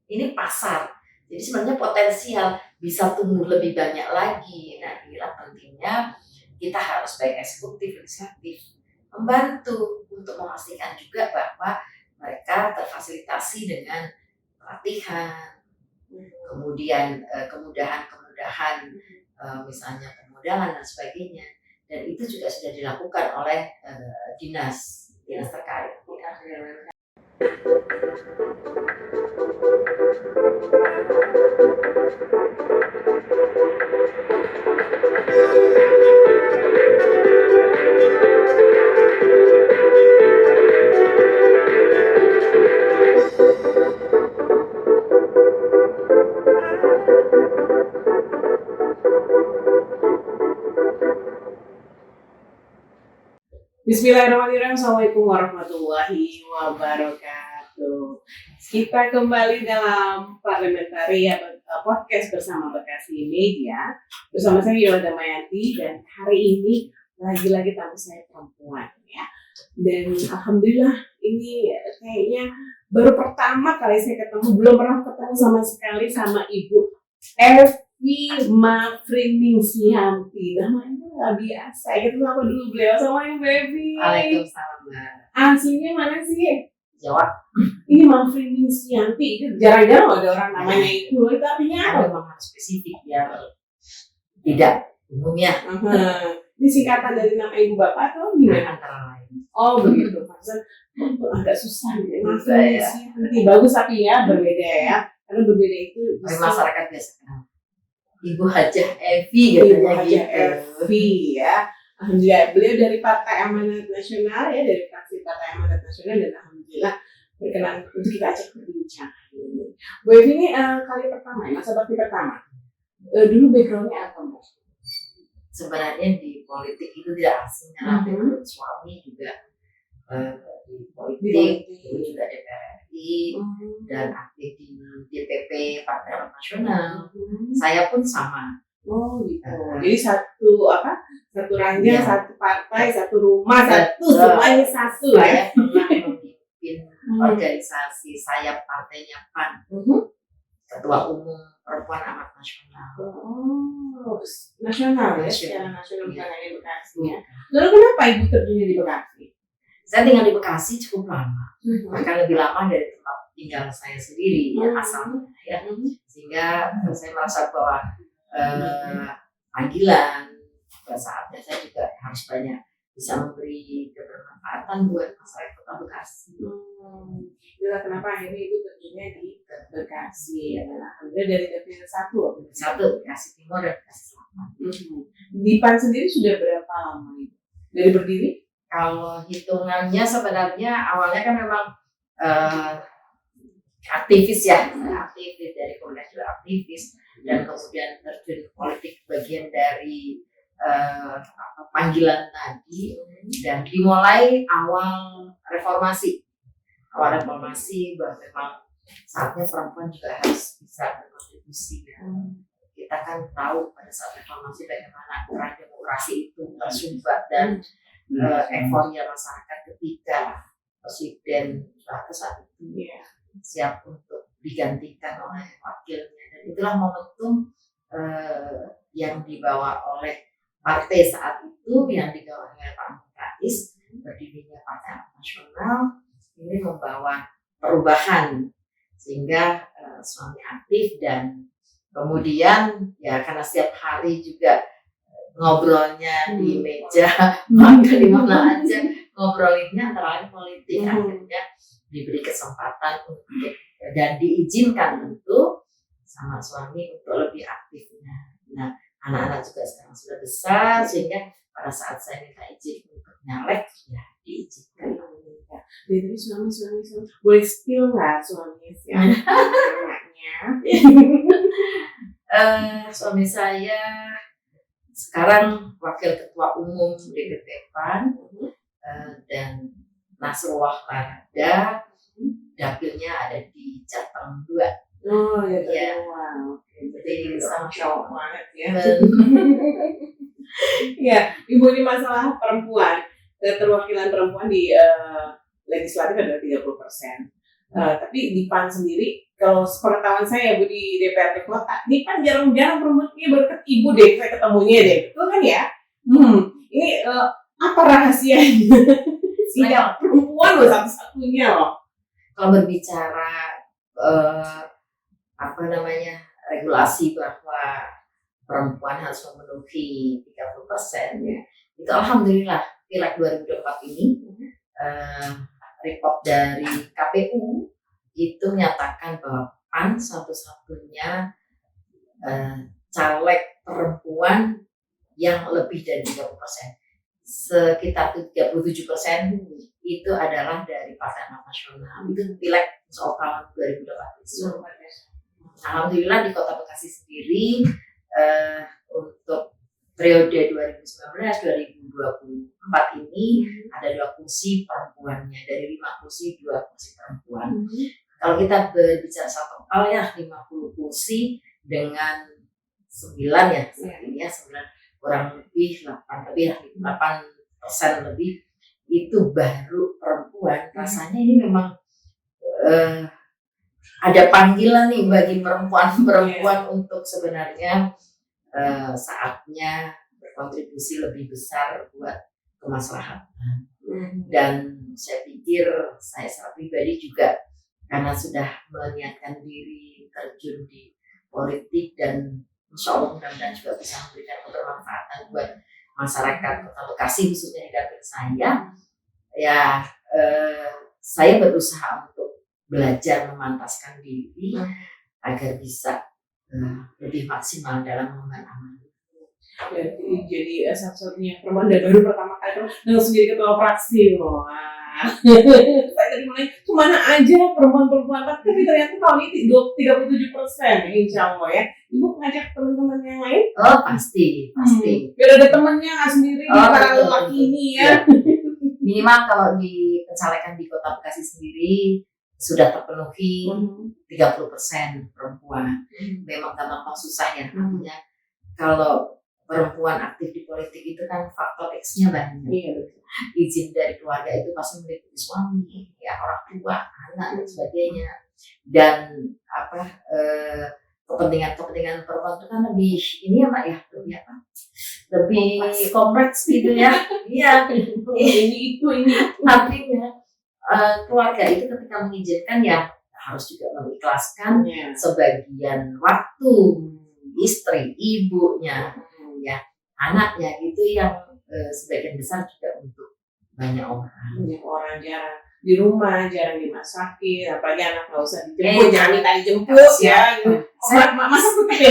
ini pasar. Jadi sebenarnya potensial bisa tumbuh lebih banyak lagi. Nah, inilah pentingnya kita harus baik eksekutif, legislatif membantu untuk memastikan juga bahwa mereka terfasilitasi dengan pelatihan, kemudian kemudahan-kemudahan misalnya permodalan dan sebagainya. Dan itu juga sudah dilakukan oleh dinas terkait. Bismillahirrahmanirrahim. Assalamualaikum warahmatullahi wabarakatuh. Kita kembali dalam Parliamentary Podcast bersama Bekasi Media. Bersama saya Yola Damayanti, dan hari ini lagi-lagi tamu saya perempuan ya. Dan alhamdulillah ini kayaknya baru pertama kali saya ketemu, belum pernah ketemu sama sekali sama Ibu Evi Mafriningsianti. Namanya nggak biasa. Kita sapa dulu beliau. Assalamualaikum Evi. Waalaikumsalam, Mbak. Aslinya mana sih? Jawa. Ini Mafriningsianti. Jarang-jarang ada orang namanya itu. Itu artinya apa? Memang harus spesifik ya. Tidak umumnya. Ini singkatan dari nama ibu bapak atau gimana? Antara lain. Oh begitu. Maksudnya agak susah ya. Mafriningsianti. Bagus tapi ya berbeda ya. Karena berbeda itu masyarakat biasa kenal Ibu Hajah Evi katanya gitu. Evi ya. Alhamdulillah beliau dari Partai Amanat Nasional ya, dari fraksi Partai Amanat Nasional, dan alhamdulillah berkenan untuk kita ajak berbincang ini. Bu Evi ini kali pertama ya, masa bakti pertama. Dulu backgroundnya apa Bu? Sebenarnya di politik itu tidak asing, tapi suami juga di politik, dulu juga DPR RI dan aktif di DPP Partai Amanat Nasional. Saya pun sama. Oh gitu. Jadi satu ranjang, satu partai, satu rumah, semuanya satu ya. Saya pernah memimpin organisasi sayap partainya PAN, Ketua Umum Perempuan Amanat Nasional. Oh, nasional ya, secara nasional bukan hanya Bekasi ya. Lalu kenapa Ibu terjun di Bekasi? Saya tinggal di Bekasi cukup lama, bahkan lebih lama dari tempat tinggal saya sendiri asalnya ya. Sehingga saya merasa bahwa panggilan pada saatnya saya juga harus banyak bisa memberi kebermanfaatan buat masyarakat Kota Bekasi. Itulah kenapa akhirnya Ibu terjunnya di Bekasi ya. Alhamdulillah dari Dapil 1 Bekasi Timur dan Bekasi Selatan. Di PAN sendiri sudah berapa lama Ibu? Dari berdiri? Kalau hitungannya sebenarnya awalnya kan memang aktivis ya, aktivis dari komunitas juga aktivis, dan kemudian terjun politik bagian dari panggilan tadi, dan dimulai awal reformasi bahwa memang saatnya perempuan juga harus bisa berkontribusi ya. Kita kan tahu pada saat reformasi bagaimana peran demokrasi itu tersumbat dan euforia masyarakat ketika Presiden Soeharto saat itu siap untuk digantikan oleh wakilnya, dan itulah momentum yang dibawa oleh partai saat itu, yang digawangi oleh Pak Amin Rais, berdirinya Partai Amanat Nasional ini membawa perubahan, sehingga suami aktif, dan kemudian ya karena setiap hari juga ngobrolnya di meja makan di mana aja, ngobrolinnya antara lain politik, akhirnya diberi kesempatan untuk dan diizinkan tentu sama suami untuk lebih aktifnya. Nah, anak-anak juga sekarang sudah besar, sehingga pada saat saya minta izin untuk nyalek ya diizinkan. Jadi suami boleh spill nggak suami anaknya? Suami saya sekarang wakil ketua umum DPP PAN dan Nasrullah Larada, dapilnya ada di Jateng 2. Oh ya, wow. Jadi sama cowok banget ya. Ya, Ibu, ini masalah perempuan, keterwakilan perempuan di legislatif adalah 30%. Tapi di PAN sendiri, kalau sepengetahuan saya Bu di DPRD Kota, di PAN jarang-jarang perempuannya baru ibu deh saya ketemunya deh, betul kan ya? Ini apa rahasianya? Sehingga perempuan loh satu-satunya loh. Kalau berbicara regulasi bahwa perempuan harus memenuhi 30%, ya, itu alhamdulillah Pileg 2024 ini report dari KPU itu menyatakan bahwa PAN satu-satunya caleg perempuan yang lebih dari 30%. Sekitar 37% itu adalah dari Partai Amanat Nasional. Itu Pileg tahun 2024. Alhamdulillah di Kota Bekasi sendiri untuk periode 2019-2024 ini ada 2 kursi perempuannya, dari 5 kursi 2 kursi perempuan. Kalau kita berbicara satu total ya 50 kursi dengan 9 ya, ini ya 9 kurang lebih 8% lebih itu baru perempuan. Rasanya ini memang ada panggilan nih bagi perempuan untuk sebenarnya saatnya berkontribusi lebih besar buat kemaslahatan. Dan saya pikir saya secara pribadi juga karena sudah meniatkan diri terjun di politik dan insya Allah mudah-mudahan juga bisa memberikan kebermanfaatan buat masyarakat Kota Bekasi khususnya di dapil saya. Ya saya berusaha untuk belajar memantaskan diri agar bisa lebih maksimal dalam mengemban amanah. Jadi satu-satunya perempuan dan baru pertama kali langsung jadi ketua fraksi. Saya tadi mulai kemana aja perempuan-perempuan, tapi ternyata tahun ini 37%, insya Allah ya. Ibu ngajak teman-teman yang lain? Oh pasti. Biar ada temennya nggak sendiri di para lelaki ini ya. Minimal kalau di pencalekan di Kota Bekasi sendiri sudah terpenuhi 30% perempuan. Memang gampang susah ya, artinya kalau perempuan aktif di politik itu kan faktor X-nya banyak. Izin dari keluarga itu pasti meliputi suami, ya orang tua, anak dan sebagainya. Dan kepentingan perempuan itu kan lebih ini ya Mbak ya, lebih kompleks gitu ya. Iya. Ini Artinya keluarga itu ketika mengizinkan ya harus juga mengikhlaskan sebagian waktu istri, ibunya, ya anaknya itu yang sebagian besar juga untuk banyak orang jarang di rumah, jarang dimasakin, apalagi anak nggak usah dijemput, jangan minta dijemput ya. Masak ya.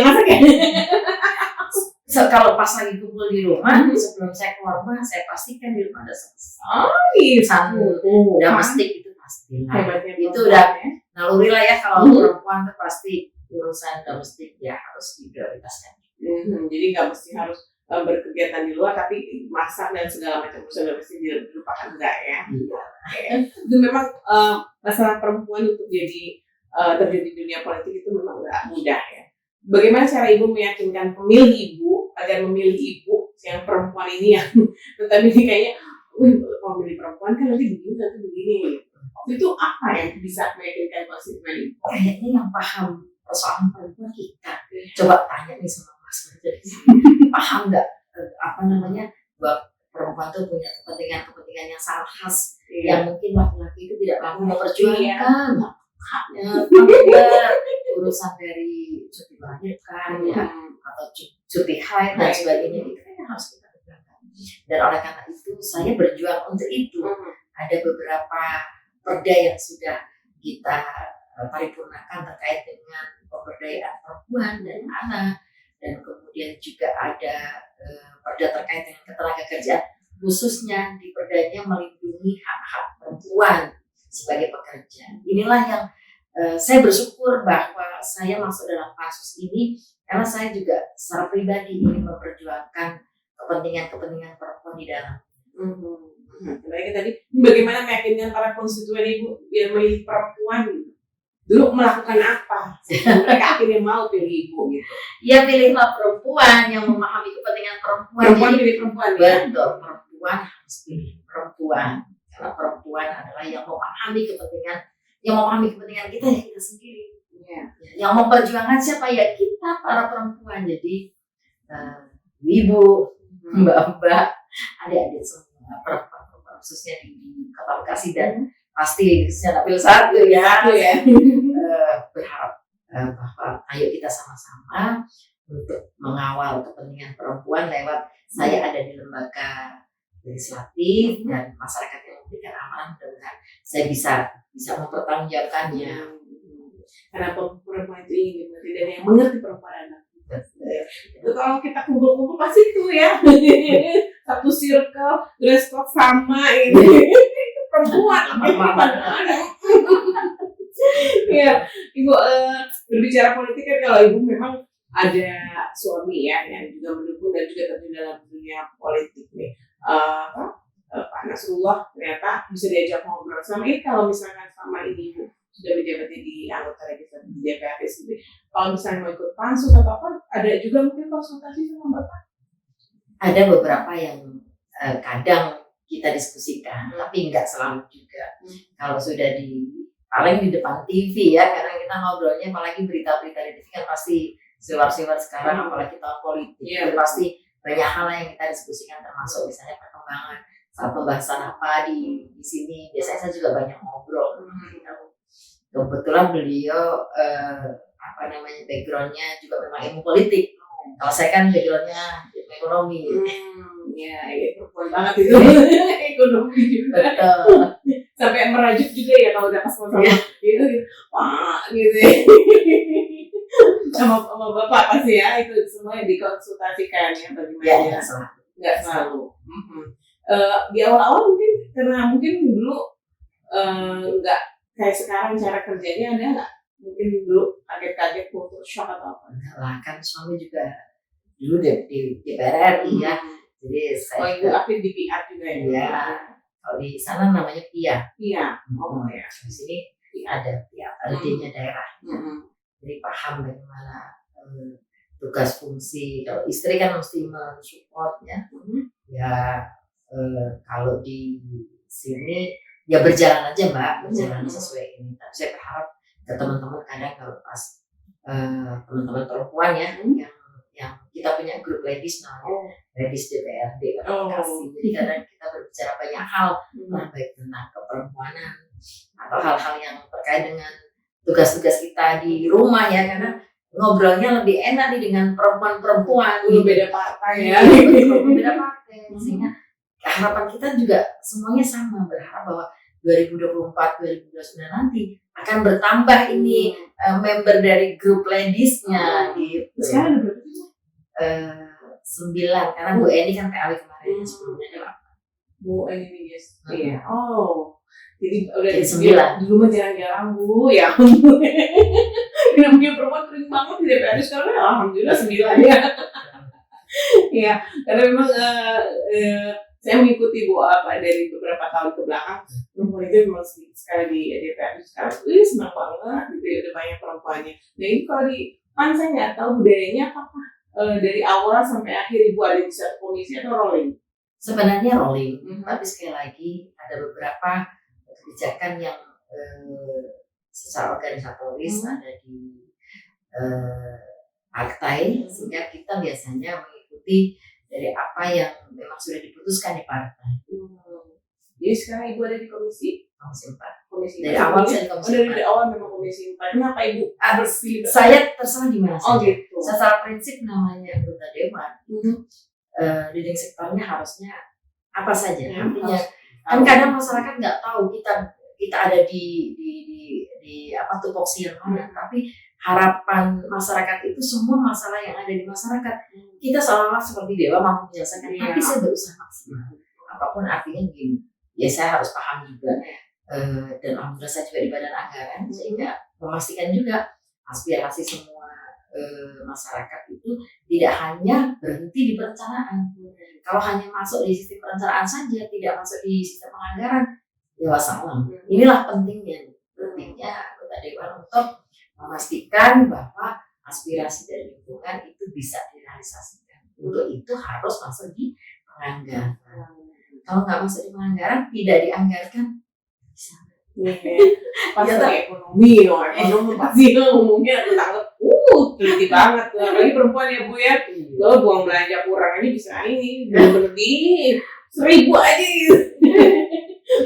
Kalau pas lagi kumpul di rumah, sebelum saya keluar rumah, saya pastikan di rumah ada selesai. Domestik itu pasti. Itu udah naluri lah ya, kalau perempuan itu pasti urusan domestik ya harus diprioritaskan. Jadi nggak mesti harus berkegiatan di luar, tapi masak dan segala macam urusan domestik dilupakan enggak ya? Itu memang masalah perempuan untuk jadi terjun di dunia politik itu memang nggak mudah ya. Bagaimana cara ibu meyakinkan pemilih ibu agar memilih ibu yang perempuan ini yang tetapi ini kayaknya pemilih perempuan kan nanti begini. Itu apa yang bisa meyakinkan konstituen ibu? Kayaknya yang paham persoalan perempuan kita. Coba tanya nih sama Mas Bajaj, paham nggak bahwa perempuan itu punya kepentingan yang sangat khas yang mungkin laki-laki itu tidak mampu memperjuangkan haknya, urusan dari cuti melahirkan atau cuti haid dan sebagainya itu kan harus kita perjuangkan. Dan oleh karena itu saya berjuang untuk itu. Ada beberapa perda yang sudah kita paripurnakan terkait dengan pemberdayaan perempuan dan anak, dan kemudian juga ada perda terkait dengan ketenagakerjaan, khususnya di perdanya melindungi hak-hak perempuan sebagai pekerja. Inilah yang saya bersyukur bahwa saya masuk dalam kasus ini karena saya juga secara pribadi ingin memperjuangkan kepentingan perempuan di dalam. Baik, tadi bagaimana meyakinkan para konstituen ibu biar memilih perempuan dulu melakukan apa sehingga mereka akhirnya mau pilih ibu gitu? Ya pilihlah perempuan yang memahami kepentingan perempuan. Perempuan pilih perempuan. Betul, perempuan harus pilih perempuan karena perempuan adalah yang memahami kepentingan yang memahami kepentingan kita ya kita sendiri. Iya. Yang memperjuangkan siapa ya kita para perempuan. Jadi ibu, mbak-mbak, adik-adik semua perempuan khususnya di Kota Bekasi dan pasti khususnya Dapil 1 ya. Berharap bahwa ayo kita sama-sama untuk mengawal kepentingan perempuan lewat saya ada di lembaga legislatif dan masyarakat yang memberikan amanah, mudah-mudahan saya bisa mempertanggungjawabkannya. Karena perempuan itu ingin dimengerti dan yang mengerti perempuan anak. Itu kalau kita kumpul-kumpul pasti itu ya satu circle, dress code sama ini perempuan ya. Ibu berbicara politik kan, kalau ibu memang ada suami ya yang juga mendukung dan juga terjun dalam dunia politik nih. Pak Nasrullah ternyata bisa diajak ngobrol sama ini. Kalau misalkan sama ini ibu sudah menjabat di anggota legislatif DPRD sendiri, kalau misalnya mau ikut pansus atau apa, ada juga mungkin konsultasi sama Bapak? Ada beberapa yang kadang kita diskusikan, tapi nggak selalu juga. Kalau sudah paling di depan TV ya, karena kita ngobrolnya apalagi berita-berita di TV kan pasti siwar-siwar sekarang, apalagi tahun politik, itu pasti banyak hal yang kita diskusikan, termasuk misalnya perkembangan saat pembahasan apa di sini. Biasanya saya juga banyak ngobrol. Kebetulan beliau backgroundnya juga memang ilmu politik. Kalau saya kan backgroundnya ilmu ekonomi. Ya, perempuan banget itu. Ekonomi juga. Betul. Sampai merajuk juga ya kalau udah pas sama gitu. Wah, gitu. Sama Bapak pasti ya, itu semua yang dikonsultasikan ya bagaimana. Nggak selalu. Di awal-awal mungkin dulu nggak kayak sekarang cara kerjanya, ada nggak? Mungkin dulu kaget-kaget kultur shock atau apa? Enggak lah, kan suami juga dulu di DPR RI ya. Jadi saya itu aktif di PR juga ya? Iya. Kalau di sana namanya PIA. Iya. Ya. Di sini ada PIA, ada D-nya daerah. Jadi paham bagaimana tugas fungsi. Kalau istri kan mesti mensupport ya. Ya kalau di sini ya berjalan aja Mbak, berjalan sesuai ini. Tapi saya berharap ke teman-teman, kadang kalau pas teman-teman perempuan ya, yang kita punya grup ladies namanya ladies DPRD Bekasi. Jadi kadang kita berbicara banyak hal, baik tentang keperempuanan atau hal-hal yang terkait dengan tugas-tugas kita di rumah ya, karena ngobrolnya lebih enak nih dengan perempuan-perempuan. Beda partai ya. Beda partai, sehingga harapan kita juga semuanya sama, berharap bahwa 2024-2029 nanti akan bertambah ini member dari grup ladiesnya gitu. Sekarang ada berapa? 9, karena Bu Eni kan PAW kemarin, sebelumnya ada 8. Bu Eni yes. Iya. Jadi udah jadi 9. Di rumah jarang-jarang Bu ya. Namanya perempuan kering banget di DPR sekarang, alhamdulillah 9 ya. Iya, karena memang saya mengikuti Bu dari beberapa tahun ke belakang, perempuan itu memang sekali di DPR sekarang, senang banget gitu ya, udah banyak perempuannya. Nah ini kalau saya nggak tahu budayanya apa dari awal sampai akhir Ibu ada di satu komisi atau rolling? Sebenarnya rolling, tapi sekali lagi ada beberapa kebijakan yang secara organisatoris ada di partai, sehingga kita biasanya mengikuti dari apa yang memang sudah diputuskan di partai. Jadi sekarang Ibu ada di komisi 4. Komisi dari awal saya di komisi 4. Dari awal memang komisi 4. Kenapa Ibu harus pilih? Saya terserah di mana saja. Gitu. Secara prinsip namanya anggota dewan, leading sektornya harusnya apa saja. Artinya kan kadang masyarakat nggak tahu kita ada di apa tupoksi yang mana, tapi harapan masyarakat itu semua masalah yang ada di masyarakat kita seolah-olah seperti dewa mampu menyelesaikan, tapi saya berusaha maksimal. Apapun artinya begini, ya saya harus paham juga, dan alhamdulillah saya juga di badan anggaran, sehingga memastikan juga aspirasi semua masyarakat itu tidak hanya berhenti di perencanaan. Kalau hanya masuk di sistem perencanaan saja, tidak masuk di sistem penganggaran, ya wassalam. Inilah pentingnya anggota dewan untuk memastikan bahwa aspirasi dari lingkungan itu bisa direalisasikan. Untuk itu harus masuk di penganggaran. Kalau nggak masuk di penganggaran, tidak dianggarkan, bisa. Pas lagi ekonomi, ekonomi pasti ngomongnya tentang teliti banget tuh, apalagi perempuan ya Bu ya, lo buang belanja kurang ini bisa ini bener-bener di 1.000 aja gitu.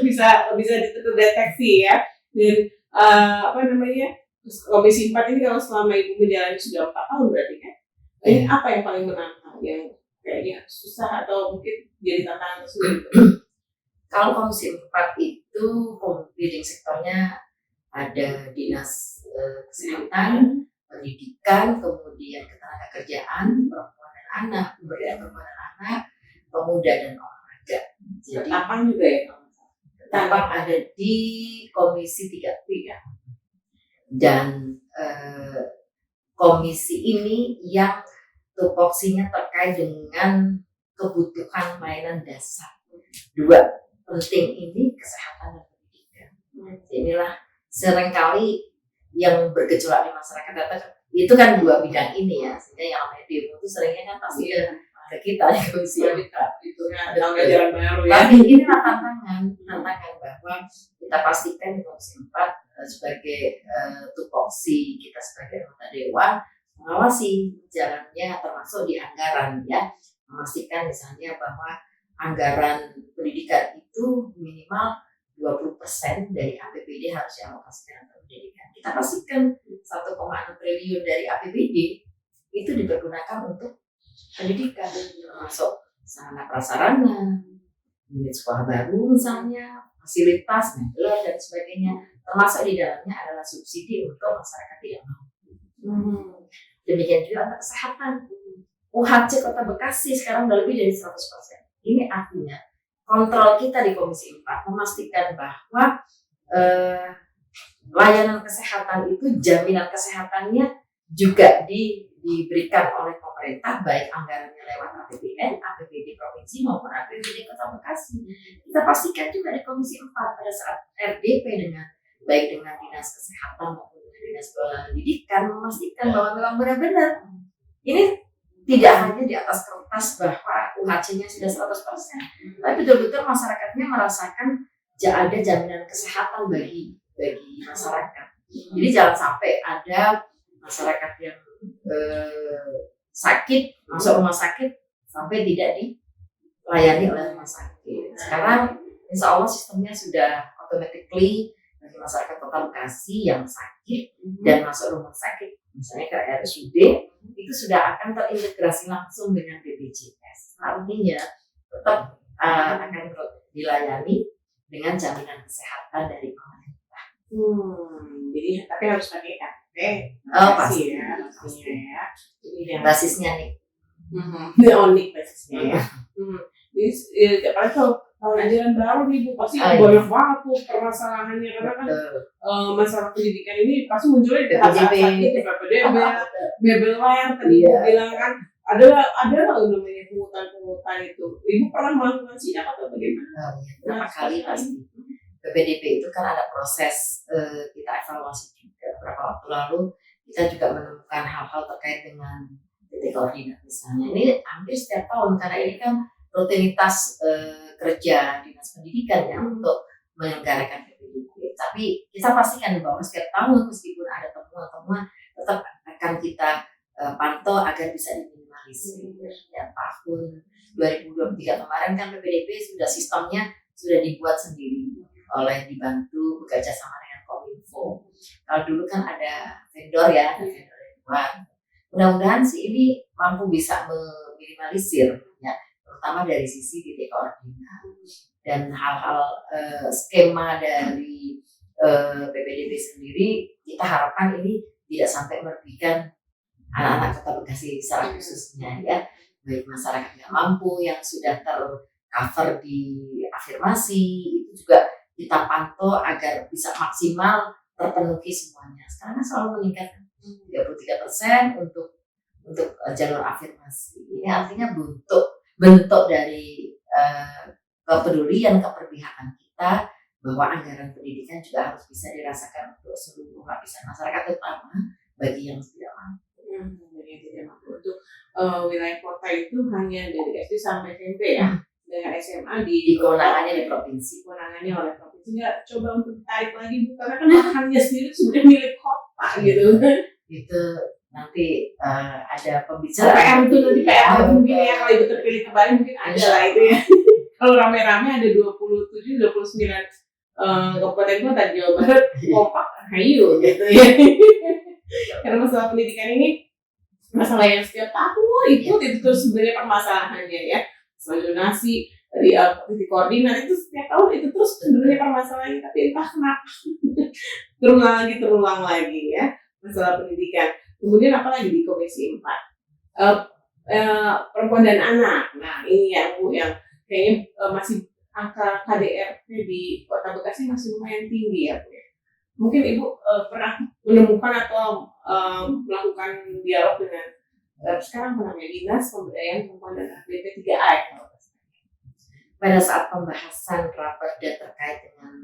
bisa terdeteksi ya. Dan apa namanya, Komisi 4 ini kalau selama Ibu menjalani sudah 4 tahun berarti kan, ini apa yang paling menantang, yang kayaknya susah atau mungkin jadi tantangan tersendiri? Kalau Komisi 4 itu leading sektornya ada Dinas Kesehatan, Pendidikan, kemudian Ketenagakerjaan, Perempuan dan Anak, Pemberdayaan Perempuan dan Anak, Pemuda dan Olahraga. Jadi Tampang juga ya? Tampang ada di Komisi 3P ya. Dan komisi ini yang tupoksinya terkait dengan kebutuhan layanan dasar. 2 penting ini kesehatan dan pendidikan. Inilah seringkali yang bergejolak di masyarakat itu kan 2 bidang ini ya. Sehingga yang namanya demo itu seringnya kan pasti ke kita di komisi itu ada ajaran baru ya. Tapi inilah tantangan bahwa kita pastikan di Komisi 4 sebagai tupoksi kita sebagai anggota dewan mengawasi jalannya termasuk di anggaran ya, memastikan misalnya bahwa anggaran pendidikan itu minimal 20% dari APBD harus dialokasikan untuk pendidikan. Kita pastikan 1,6 triliun dari APBD itu dipergunakan untuk pendidikan, termasuk sarana prasarana, unit sekolah baru misalnya, fasilitas, mebel dan sebagainya. Termasuk di dalamnya adalah subsidi untuk masyarakat tidak mampu. Demikian juga untuk kesehatan. UHC Kota Bekasi sekarang sudah lebih dari 100%. Ini artinya kontrol kita di Komisi 4 memastikan bahwa layanan kesehatan itu, jaminan kesehatannya juga diberikan oleh pemerintah, baik anggarannya lewat APBN, APBD provinsi maupun APBD Kota Bekasi. Kita pastikan juga di Komisi 4 pada saat RDP baik dengan Dinas Kesehatan maupun dengan Dinas Pendidikan memastikan bahwa memang benar-benar ini tidak hanya di atas kertas bahwa UHC-nya sudah 100%, tapi betul-betul masyarakatnya merasakan ada jaminan kesehatan bagi masyarakat. Jadi jangan sampai ada masyarakat yang sakit masuk rumah sakit sampai tidak dilayani oleh rumah sakit. Sekarang insya Allah sistemnya sudah automatically bagi masyarakat Kota Bekasi yang sakit dan masuk rumah sakit misalnya ke RSUD itu sudah akan terintegrasi langsung dengan BPJS. Artinya tetap akan dilayani dengan jaminan kesehatan dari pemerintah. Jadi tapi harus pakai KTP. Pasti ya, pastinya ya. Jadi basisnya nih. Unik basisnya ya. Jadi kalau ajaran baru nih Bu pasti banyak banget tuh permasalahannya karena kan masalah pendidikan ini pasti munculnya di saat itu PPDB, Mebelware tadi bilang kan ada namanya pungutan itu. Ibu pernah melakukan sidak atau bagaimana? Berapa kali pasti. PPDB itu kan ada proses kita evaluasi juga. Beberapa waktu lalu kita juga menemukan hal-hal terkait dengan titik koordinat misalnya. Ini hampir setiap tahun karena ini kan rutinitas kerja Dinas Pendidikan ya untuk menyelenggarakan PPDB. Tapi kita pastikan bahwa setiap tahun meskipun ada temuan-temuan tetap akan kita pantau agar bisa diminimalisir. Ya, tahun 2023 kemarin kan PPDB sistemnya sudah dibuat sendiri oleh dibantu bekerja sama dengan Kominfo. Kalau dulu kan ada vendor ya, vendor yang buat. Mudah-mudahan sih ini mampu bisa meminimalisir ya, terutama dari sisi titik koordinat dan hal-hal skema dari PPDB sendiri. Kita harapkan ini tidak sampai merugikan anak-anak Kota Bekasi secara khususnya ya, baik masyarakat yang mampu yang sudah tercover di afirmasi itu juga kita pantau agar bisa maksimal terpenuhi semuanya. Sekarang selalu meningkat 33% untuk jalur afirmasi. Ini artinya bentuk dari kepedulian, keberpihakan kita bahwa anggaran pendidikan juga harus bisa dirasakan untuk seluruh lapisan masyarakat, terutama bagi yang tidak mampu. Untuk wilayah kota itu hanya dari SD sampai SMP ya, dengan SMA di kewenangannya di provinsi. Kewenangannya oleh provinsi. sehingga coba untuk tarik lagi Bu, karena kan lahannya sendiri sudah milik kota gitu. Itu nanti ada PR pembicaraan itu nanti PR itu mungkin ya kalau Ibu terpilih kembali mungkin ada lah itu ya. Kalau rame-rame ada 29 kabupaten kota di Jawa Barat kompak, ayo gitu ya. Karena masalah pendidikan ini masalah yang setiap tahun itu terus sebenarnya permasalahannya ya. Soal donasi dari titik koordinat itu setiap tahun itu terus sebenarnya permasalahannya, tapi entah kenapa terulang lagi ya masalah pendidikan. Kemudian apalagi di Komisi 4 perempuan dan anak. Nah ini yang Bu yang kayaknya masih angka KDRT di Kota Bekasi masih lumayan tinggi ya Bu. Mungkin Ibu pernah menemukan atau melakukan dialog dengan sekarang namanya Dinas Pemberdayaan Perempuan dan Anak BP3A ya. Pada saat pembahasan raperda terkait dengan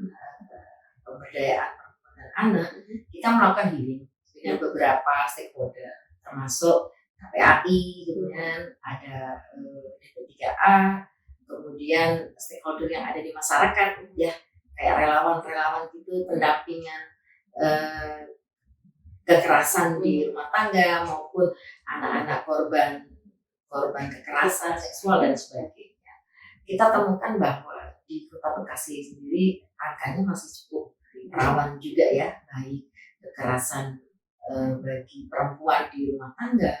pemberdayaan perempuan dan anak, kita melakukan hearing dengan beberapa stakeholder, termasuk KPAI, kemudian ada BP3A, kemudian stakeholder yang ada di masyarakat, ya kayak relawan-relawan gitu, pendampingan kekerasan di rumah tangga maupun anak-anak korban kekerasan seksual dan sebagainya. Kita temukan bahwa di Kota Bekasi sendiri angkanya masih cukup rawan juga ya, baik kekerasan bagi perempuan di rumah tangga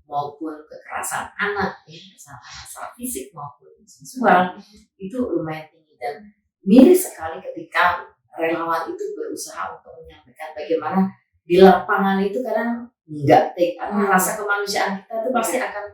maupun kekerasan anak, ya, kekerasan fisik maupun seksual itu lumayan tinggi, dan miris sekali ketika relawan itu berusaha untuk menyampaikan bagaimana di lapangan itu kadang enggak karena rasa kemanusiaan kita itu pasti akan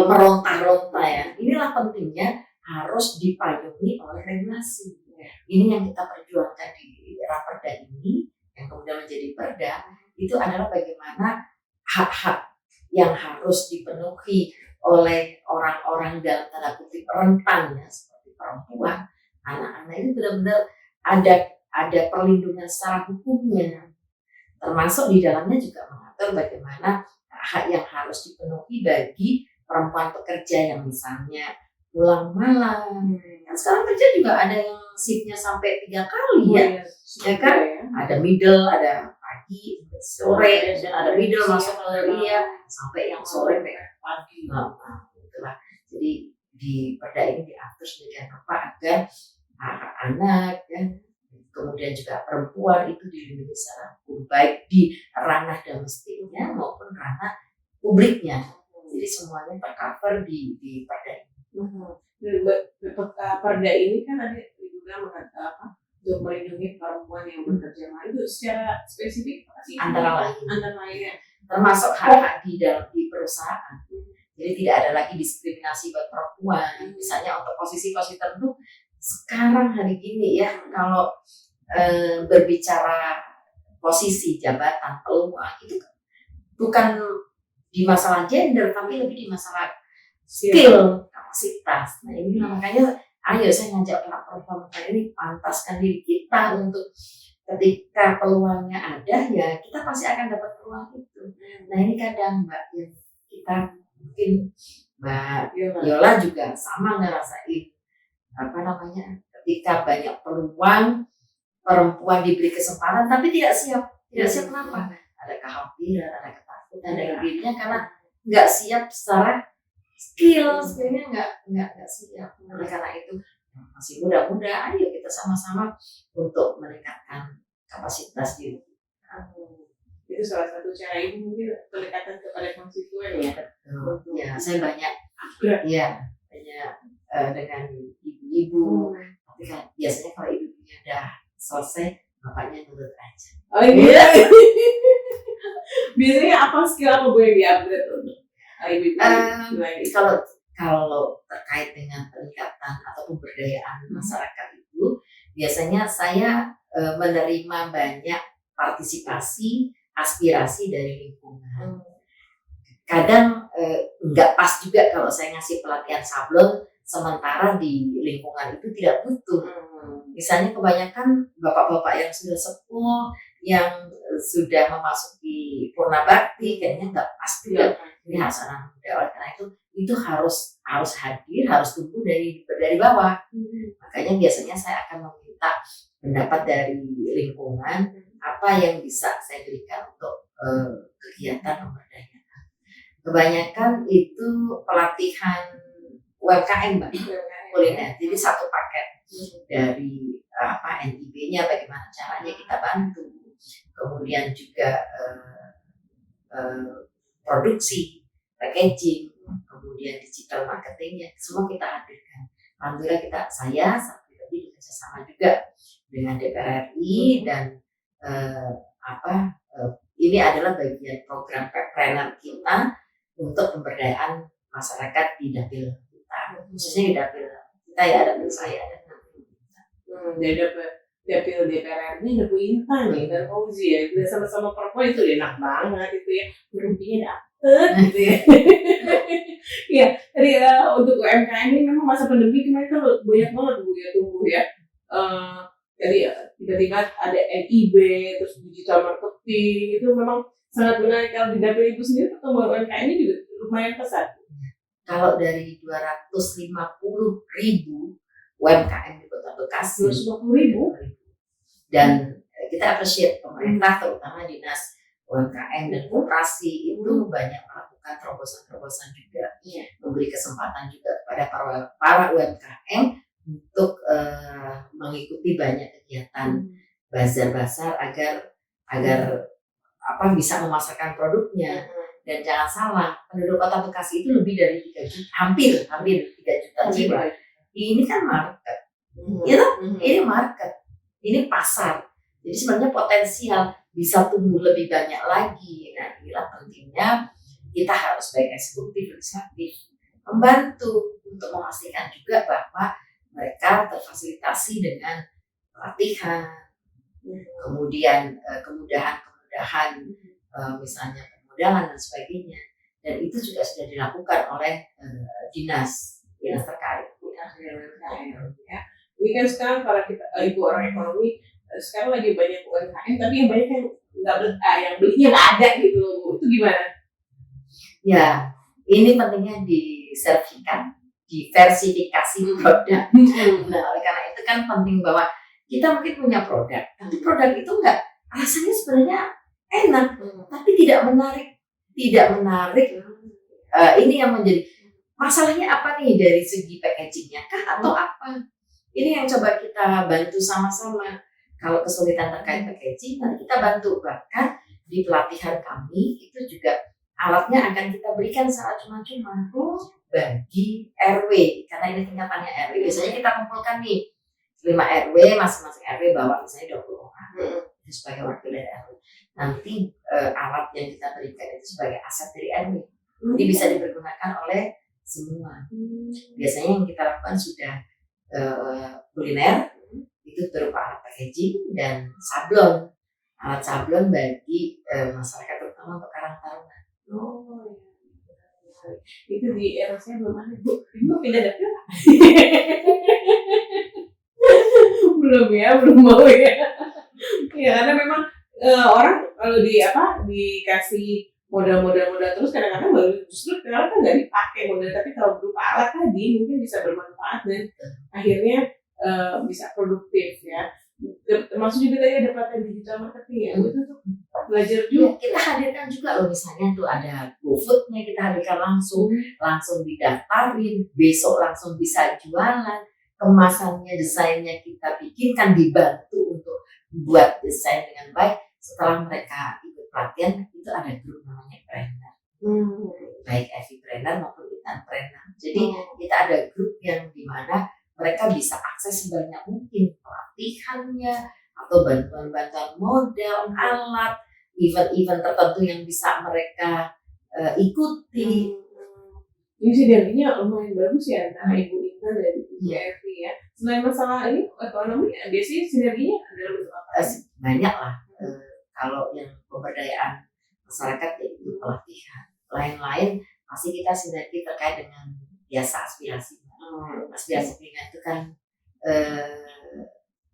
meronta-ronta ya. Inilah pentingnya harus dipayungi oleh regulasi. Ini yang kita perjuangkan di raperda ini, yang kemudian menjadi perda, itu adalah bagaimana hak-hak yang harus dipenuhi oleh orang-orang dalam tanda kutip rentan ya, seperti perempuan, anak-anak itu benar-benar ada perlindungan secara hukumnya, termasuk di dalamnya juga mengatur bagaimana hak yang harus dipenuhi bagi perempuan pekerja yang misalnya pulang malam. Kan sekarang kerja juga ada yang shiftnya sampai 3 kali ya kan? Ada middle, ada pagi, sore, dan ada middle masuk ke sampai yang sore pagi. Nah, itulah. Jadi di perda ini diatur sedemikian rupa agar anak kan, kemudian juga perempuan itu dilindungi secara hukum, baik di ranah domestiknya maupun ranah publiknya. Jadi semuanya tercover di perda ini. Perda ini kan ada juga mengatakan untuk melindungi perempuan yang bekerja malam itu secara spesifik apa sih? Antara lain termasuk hak-hak di perusahaan. Jadi tidak ada lagi diskriminasi buat perempuan. Misalnya untuk posisi-posisi tertentu sekarang hari ini ya, kalau berbicara posisi jabatan peluang itu bukan di masalah gender tapi lebih di masalah skill, kapasitas. Nah ini makanya ayo saya ngajak para perempuan ini pantaskan diri kita untuk ketika peluangnya ada ya kita pasti akan dapat peluang itu. Nah ini kadang Mbak yang kita mungkin Mbak Yola juga sama ngerasain ketika banyak peluang perempuan diberi kesempatan tapi tidak siap kenapa? Ada kekhawatiran, ada ketakutan dari dirinya karena nggak siap secara skillnya nggak siap. Oleh karena itu masih muda-muda, ayo kita sama-sama untuk meningkatkan kapasitas diri. Itu salah satu cara Ibu mungkin pendekatan kepada konstituen ya. Ya, saya banyak dengan ibu-ibu. Tapi kan biasanya kalau ibu-ibunya udah selesai, bapaknya nurut aja. Oh iya. Biasanya apa skill apa Bu yang di-upgrade untuk ibu-ibu? Kalau terkait dengan peningkatan atau pemberdayaan masyarakat itu, biasanya saya menerima banyak partisipasi, aspirasi dari lingkungan. Kadang nggak pas juga kalau saya ngasih pelatihan sablon, sementara di lingkungan itu tidak butuh. Misalnya kebanyakan bapak-bapak yang sudah sepuh, yang sudah memasuki purna bakti, kayaknya nggak pas juga. Ini harus anak muda. Oleh karena itu harus hadir, harus tumbuh dari bawah. Makanya biasanya saya akan meminta minta pendapat dari lingkungan, apa yang bisa saya berikan untuk kegiatan pemberdayaan. Kebanyakan itu pelatihan UMKM, Mbak, kuliner. Jadi satu paket dari NIB-nya, bagaimana caranya kita bantu, kemudian juga produksi, packaging, kemudian digital marketingnya, semua kita hadirkan. Alhamdulillah saya saat ini bekerjasama juga dengan DPR RI dan ini adalah bagian program Pepreneur kita untuk pemberdayaan masyarakat di dapil kita, khususnya di dapil kita ya, dapil saya dan dapil kita. Dari dapil DPR ini ada Bu Intan nih dan Fauzi ya, udah sama-sama perempuan itu enak banget itu ya, rupiahnya dapet gitu ya. Ya, tadi untuk UMKM ini memang masa pandemi kemarin kan banyak banget Bu ya tumbuh ya. Jadi tiba-tiba ada NIB, terus digital marketing, itu memang sangat menarik. Kalau di dapil Ibu sendiri pertumbuhan UMKM ini juga lumayan pesat. Kalau dari 250.000 UMKM di Kota Bekasi, 250.000, dan kita appreciate pemerintah, terutama Dinas UMKM dan Koperasi itu banyak melakukan terobosan-terobosan juga, memberi kesempatan juga kepada para UMKM untuk mengikuti banyak kegiatan bazar-bazar agar bisa memasarkan produknya. Dan jangan salah, penduduk Kota Bekasi itu lebih dari 3 juta, hampir 3 juta jiwa. Ini kan market, ini market, ini pasar. Jadi sebenarnya potensial bisa tumbuh lebih banyak lagi. Nah, inilah pentingnya kita harus baik eksekutif, legislatif membantu untuk memastikan juga bahwa mereka terfasilitasi dengan pelatihan, kemudian kemudahan misalnya permodalan dan sebagainya, dan itu juga sudah dilakukan oleh dinas terkait. Ya. Ini kan sekarang para ibu orang ekonomi sekarang lagi banyak UMKM, tapi yang banyak yang belinya nggak ada gitu loh Bu. Itu gimana? Ya, ini pentingnya diversifikasi produk. Nah, oleh karena itu kan penting bahwa kita mungkin punya produk, tapi produk itu enggak rasanya sebenarnya enak, tapi tidak menarik. Ini yang menjadi masalahnya apa nih dari segi packagingnya kah atau apa? Ini yang coba kita bantu sama-sama. Kalau kesulitan terkait packaging, nanti kita bantu. Bahkan di pelatihan kami itu juga alatnya akan kita berikan secara cuma-cuma bagi RW, karena ini tingkatannya RW. Biasanya kita kumpulkan nih 5 RW, masing-masing RW bawa misalnya 20 orang itu sebagai wakil dari RW. Nanti alat yang kita berikan itu sebagai aset dari RW, jadi bisa dipergunakan oleh semua. Biasanya yang kita lakukan sudah kuliner, itu berupa alat packaging dan sablon, alat sablon bagi masyarakat terutama untuk Karang Taruna. Itu di era saya belum ada Bu. Ibu pindah dapil? belum mau ya. Ya karena memang orang kalau dikasih modal terus kadang-kadang justru kan nggak dipakai modal, tapi kalau berupa alat tadi mungkin bisa bermanfaat dan akhirnya bisa produktif ya. Termasuk juga tadi ada pelatihan digital marketing ya, itu tuh belajar juga. Kita hadirkan juga loh, misalnya tuh ada GoFood-nya kita hadirkan langsung didaftarin, besok langsung bisa jualan, kemasannya, desainnya kita bikinkan, dibantu untuk buat desain dengan baik. Setelah mereka ikut pelatihan, itu ada grup namanya Preneur, baik Evipreneur maupun Intanpreneur. Jadi kita ada grup yang dimana mereka bisa akses sebanyak mungkin pelatihannya atau bantuan-bantuan modal, alat, event-event tertentu yang bisa mereka ikuti. Ini sinerginya lumayan bagus ya antara Ibu Intan dan Ibu Evi ya. Selain masalah ini ekonomi, biasanya sinerginya adalah bentuk apa? Banyak lah. Kalau yang pemberdayaan masyarakat yaitu pelatihan. Lain-lain pasti kita sinergi terkait dengan biasa aspirasi. Aspirasi itu kan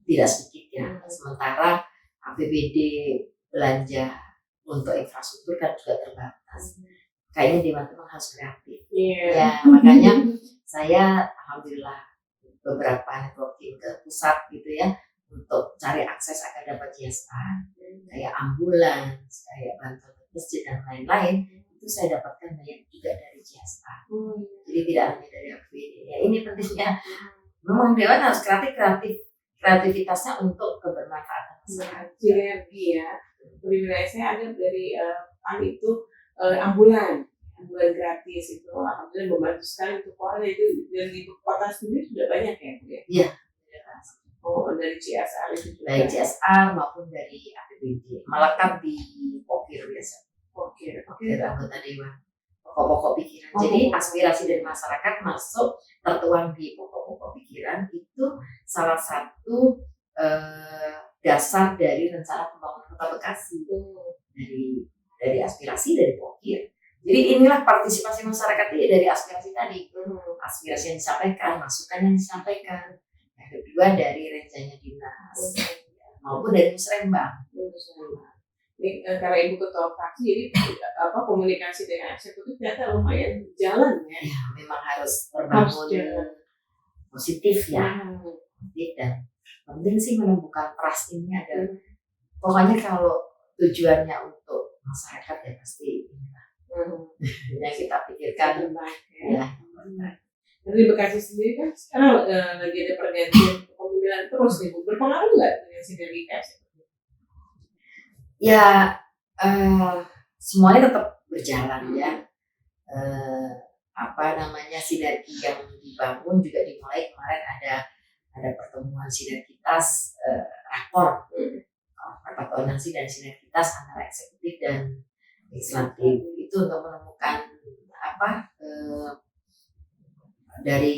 tidak sedikit ya. Sementara APBD belanja untuk infrastruktur kan juga terbatas. Kayaknya teman-teman harus kreatif. Ya, makanya saya alhamdulillah beberapa networking ke pusat gitu ya, untuk cari akses agar dapat CSR, kayak ambulans, kayak bantuan masjid dan lain-lain, itu saya dapatkan banyak juga dari CSR. Jadi tidak hanya dari APBD. Ya, ini pentingnya memang Dewan harus kreativitasnya untuk kebermanfaatan masyarakat. Sinergi ya. Di wilayah saya ada dari PAN itu ambulan gratis itu, alhamdulillah membantu sekali untuk orang itu. Dari ibu kota sendiri sudah banyak ya Bu ya? Iya. Oh, dari CSR itu juga. Dari CSR maupun dari APBD, melekat di Pokir biasa. Pokir anggota dewan. Pokok-pokok pikiran. Jadi aspirasi dari masyarakat masuk tertuang di pokok-pokok pikiran, itu salah satu dasar dari rencana pembangunan Kota Bekasi. Dari aspirasi dari Pokir. Jadi inilah partisipasi masyarakat ini dari aspirasi tadi. Aspirasi yang disampaikan, masukan yang disampaikan. Yang kedua dari rencana dinas maupun dari musrembang. Ini karena ibu ketua fraksi, jadi komunikasi dengan eksekutif ternyata lumayan jalan ya. Ya, memang harus terbangun positif ya. Dan penting sih menemukan trust ini agar pokoknya kalau tujuannya untuk masyarakat ya pasti inilah yang kita pikirkan. Ya. Di Bekasi sendiri kan sekarang lagi ada pergantian kepemimpinan terus nih Bu. Berpengaruh nggak dengan sinergi eksekutif? Ya, semuanya tetap berjalan ya. Sinergi yang dibangun juga dimulai kemarin ada pertemuan sinergitas rakor rapat koordinasi dan sinergitas antara eksekutif dan legislatif itu untuk menemukan dari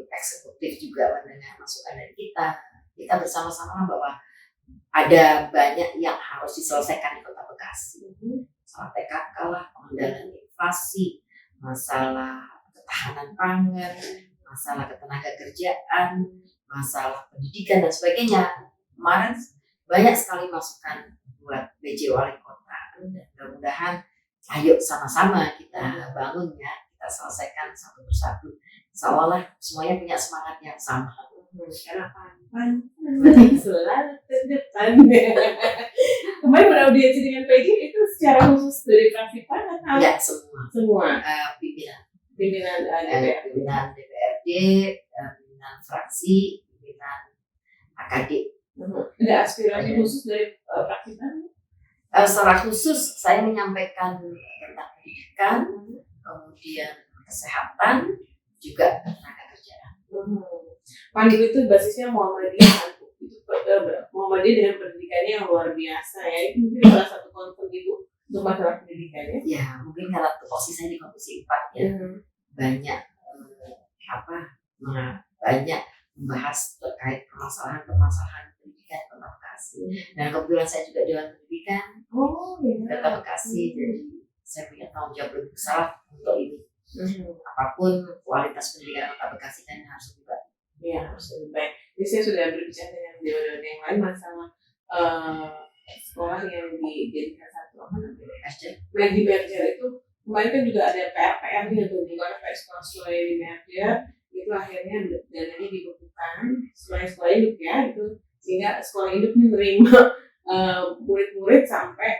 eksekutif juga mendengar masukan dari kita bersama-sama bahwa ada banyak yang harus diselesaikan di Kota Bekasi. Masalah TKK lah, pengendalian inflasi, masalah ketahanan pangan, masalah ketenaga kerjaan, masalah pendidikan dan sebagainya. Kemarin banyak sekali masukan buat BJ Wali Kota. Mudah-mudahan ayo sama-sama kita bangun ya, kita selesaikan satu persatu. Seolah semuanya punya semangat yang sama. Harapan selalu terdepan. Kemarin beraudiensi dengan PJ itu secara khusus dari fraksi PAN atau? Ya, semua. Pimpinan DPRD, pimpinan fraksi, pimpinan AKD. Ada aspirasi khusus dari fraksi PAN? Secara khusus saya menyampaikan tentang pendidikan, kemudian kesehatan, juga tenaga kerjaan. PAN itu basisnya Muhammadiyah, Muhammadiyah dengan pendidikannya yang luar biasa ya. Itu mungkin salah satu concern Ibu untuk masalah pendidikannya. Ya, mungkin karena posisi saya di Komisi 4 ya, banyak banyak membahas terkait permasalahan pendidikan Kota Bekasi. Dan kebetulan saya juga Dewan Pendidikan Kota Bekasi, jadi saya punya tanggung jawab lebih besar untuk ini. Apapun kualitas pendidikan Kota Bekasi kan harus lebih baik. Ya, harus lebih baik. Jadi saya sudah berbicara dengan dewan-dewan yang lain masalah sekolah yang dijadikan satu di merger itu. Kemarin kan juga ada PR gitu, bukan sekolah yang di merger itu akhirnya dananya dibekukan sekolah induk ya itu, sehingga sekolah induk menerima murid-murid sampai